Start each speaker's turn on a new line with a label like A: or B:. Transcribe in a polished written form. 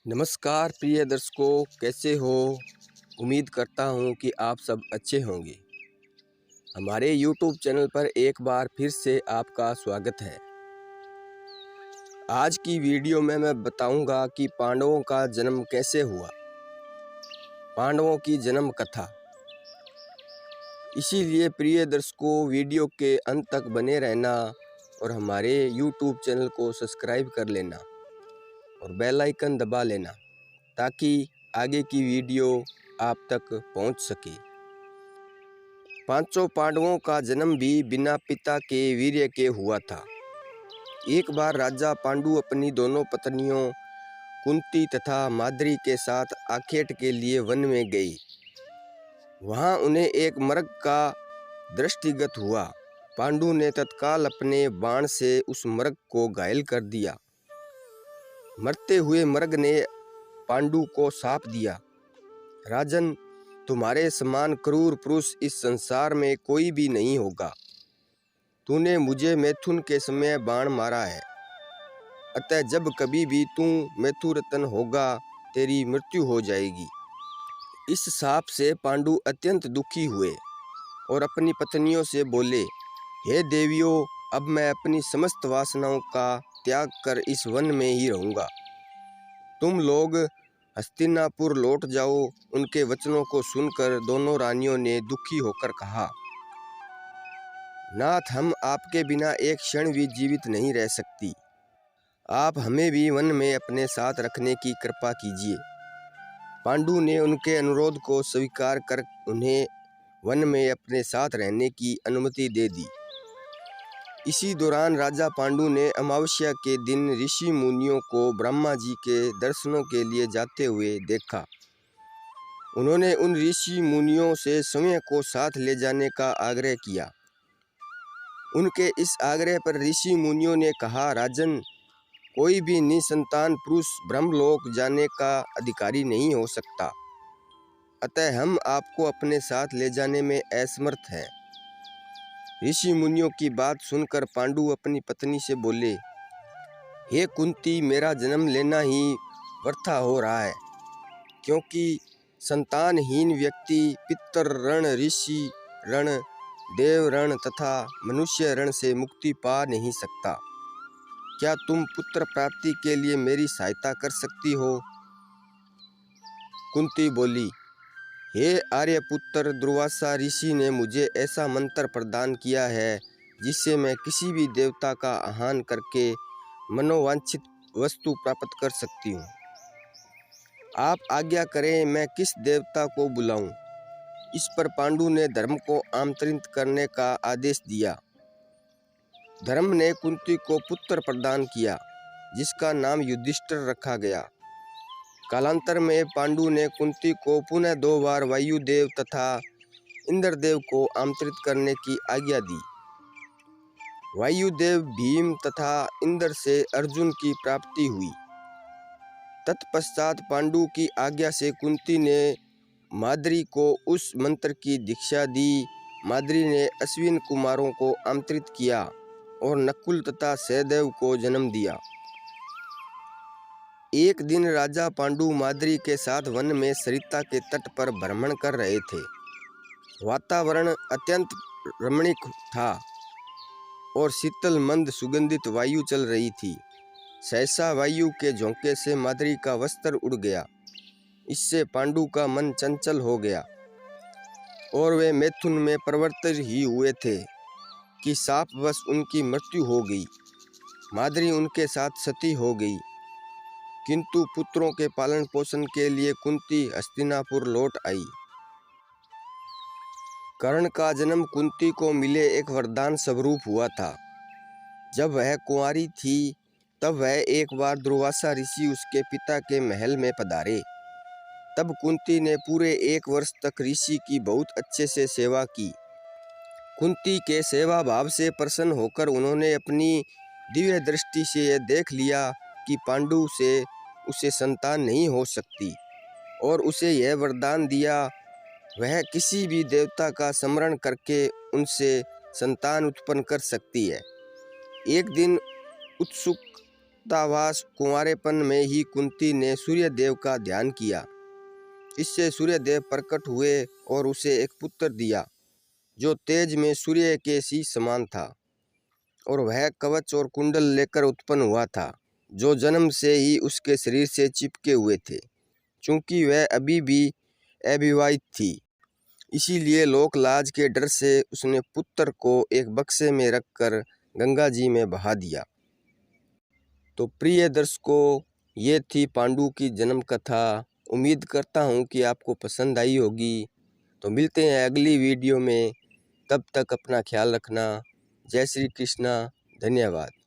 A: नमस्कार प्रिय दर्शकों, कैसे हो। उम्मीद करता हूँ कि आप सब अच्छे होंगे। हमारे YouTube चैनल पर एक बार फिर से आपका स्वागत है। आज की वीडियो में मैं बताऊंगा कि पांडवों का जन्म कैसे हुआ, पांडवों की जन्म कथा। इसीलिए प्रिय दर्शकों, वीडियो के अंत तक बने रहना और हमारे YouTube चैनल को सब्सक्राइब कर लेना और बेल आइकन दबा लेना ताकि आगे की वीडियो आप तक पहुंच सके। पांचों पांडवों का जन्म भी बिना पिता के वीर्य के हुआ था। एक बार राजा पांडु अपनी दोनों पत्नियों कुंती तथा माद्री के साथ आखेट के लिए वन में गए। वहां उन्हें एक मृग का दृष्टिगत हुआ। पांडु ने तत्काल अपने बाण से उस मृग को घायल कर दिया। मरते हुए मृग ने पांडु को शाप दिया, राजन, तुम्हारे समान क्रूर पुरुष इस संसार में कोई भी नहीं होगा। तूने मुझे मैथुन के समय बाण मारा है, अतः जब कभी भी तू मैथुरतन होगा तेरी मृत्यु हो जाएगी। इस शाप से पांडु अत्यंत दुखी हुए और अपनी पत्नियों से बोले, हे देवियों, अब मैं अपनी समस्त वासनाओं का त्याग कर इस वन में ही रहूँगा। तुम लोग हस्तिनापुर लौट जाओ। उनके वचनों को सुनकर दोनों रानियों ने दुखी होकर कहा, नाथ, हम आपके बिना एक क्षण भी जीवित नहीं रह सकती। आप हमें भी वन में अपने साथ रखने की कृपा कीजिए। पांडु ने उनके अनुरोध को स्वीकार कर उन्हें वन में अपने साथ रहने की अनुमति दे दी। इसी दौरान राजा पांडु ने अमावस्या के दिन ऋषि मुनियों को ब्रह्मा जी के दर्शनों के लिए जाते हुए देखा। उन्होंने उन ऋषि मुनियों से स्वयं को साथ ले जाने का आग्रह किया। उनके इस आग्रह पर ऋषि मुनियों ने कहा, राजन, कोई भी निसंतान पुरुष ब्रह्मलोक जाने का अधिकारी नहीं हो सकता, अतः हम आपको अपने साथ ले जाने में असमर्थ हैं। ऋषि मुनियों की बात सुनकर पांडु अपनी पत्नी से बोले, हे कुंती, मेरा जन्म लेना ही व्यर्थ हो रहा है, क्योंकि संतानहीन व्यक्ति पितर ऋण, ऋषि ऋण, देव ऋण तथा मनुष्य ऋण से मुक्ति पा नहीं सकता। क्या तुम पुत्र प्राप्ति के लिए मेरी सहायता कर सकती हो? कुंती बोली, हे आर्यपुत्र, दुर्वासा ऋषि ने मुझे ऐसा मंत्र प्रदान किया है जिससे मैं किसी भी देवता का आह्वान करके मनोवांछित वस्तु प्राप्त कर सकती हूँ। आप आज्ञा करें, मैं किस देवता को बुलाऊं? इस पर पांडु ने धर्म को आमंत्रित करने का आदेश दिया। धर्म ने कुंती को पुत्र प्रदान किया, जिसका नाम युधिष्ठिर रखा गया। कालांतर में पांडु ने कुंती को पुनः 2 बार वायुदेव तथा इंद्रदेव को आमंत्रित करने की आज्ञा दी। वायुदेव भीम तथा इंद्र से अर्जुन की प्राप्ति हुई। तत्पश्चात पांडु की आज्ञा से कुंती ने माद्री को उस मंत्र की दीक्षा दी। माद्री ने अश्विन कुमारों को आमंत्रित किया और नकुल तथा सहदेव को जन्म दिया। एक दिन राजा पांडु माद्री के साथ वन में सरिता के तट पर भ्रमण कर रहे थे। वातावरण अत्यंत रमणीक था और शीतल मंद सुगंधित वायु चल रही थी। सहसा वायु के झोंके से माद्री का वस्त्र उड़ गया। इससे पांडु का मन चंचल हो गया और वे मैथुन में प्रवृत्त ही हुए थे कि शापवश उनकी मृत्यु हो गई। माद्री उनके साथ सती हो गई, किंतु पुत्रों के पालन पोषण के लिए कुंती हस्तिनापुर लौट आई। कर्ण का जन्म कुंती को मिले एक वरदान स्वरूप हुआ था। जब वह कुंवारी थी तब वह एक बार दुर्वासा ऋषि उसके पिता के महल में पधारे। तब कुंती ने पूरे 1 वर्ष तक ऋषि की बहुत अच्छे से सेवा की। कुंती के सेवा भाव से प्रसन्न होकर उन्होंने अपनी दिव्य दृष्टि से यह देख लिया कि पांडु से उसे संतान नहीं हो सकती और उसे यह वरदान दिया, वह किसी भी देवता का स्मरण करके उनसे संतान उत्पन्न कर सकती है। एक दिन उत्सुक पुत्रावास कुंवारेपन में ही कुंती ने सूर्य देव का ध्यान किया। इससे सूर्य देव प्रकट हुए और उसे एक पुत्र दिया जो तेज में सूर्य के सी समान था, और वह कवच और कुंडल लेकर उत्पन्न हुआ था, जो जन्म से ही उसके शरीर से चिपके हुए थे। चूंकि वह अभी भी अविवाहित थी, इसीलिए लोक लाज के डर से उसने पुत्र को एक बक्से में रखकर गंगा जी में बहा दिया। तो प्रिय दर्शकों, ये थी पांडु की जन्म कथा। उम्मीद करता हूँ कि आपको पसंद आई होगी। तो मिलते हैं अगली वीडियो में, तब तक अपना ख्याल रखना। जय श्री कृष्णा। धन्यवाद।